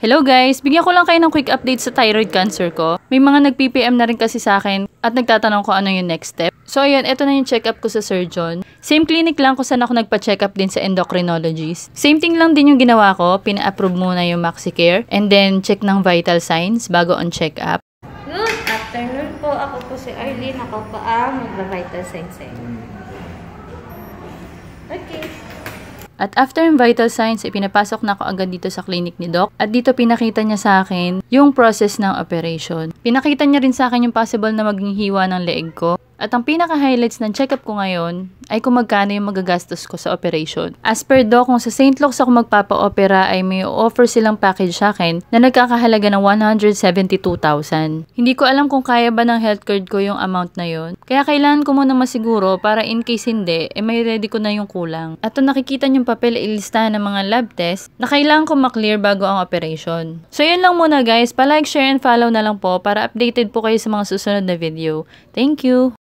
Hello guys! Bigyan ko lang kayo ng quick update sa thyroid cancer ko. May mga nag-PPM na rin kasi sa akin at nagtatanong ko ano yung next step. So ayun, eto na yung check-up ko sa surgeon. Same clinic lang kung saan ako nagpa-check-up din sa endocrinologist. Same thing lang din yung ginawa ko. Pina-approve muna yung MaxiCare and then check ng vital signs bago on check-up. Good afternoon po. Ako po si Arlene. Ako po ang magba-vital signs. Okay. At after yung vital signs, pinapasok na ako agad dito sa clinic ni Doc. At dito pinakita niya sa akin yung process ng operation. Pinakita niya rin sa akin yung possible na maging hiwa ng leeg ko. At ang pinaka-highlights ng check-up ko ngayon ay kung magkano yung magagastos ko sa operation. As per Doc, kung sa St. Luke's ako magpapa-opera ay may offer silang package sa akin na nagkakahalaga ng 172,000. Hindi ko alam kung kaya ba ng health card ko yung amount na yon. Kaya kailangan ko muna masiguro para in case hindi, may ready ko na yung kulang. At kung nakikita niyong papel, ilistahan ng mga lab test na kailangan ko maklear bago ang operation. So yun lang muna guys, pa-like, share, and follow na lang po para updated po kayo sa mga susunod na video. Thank you!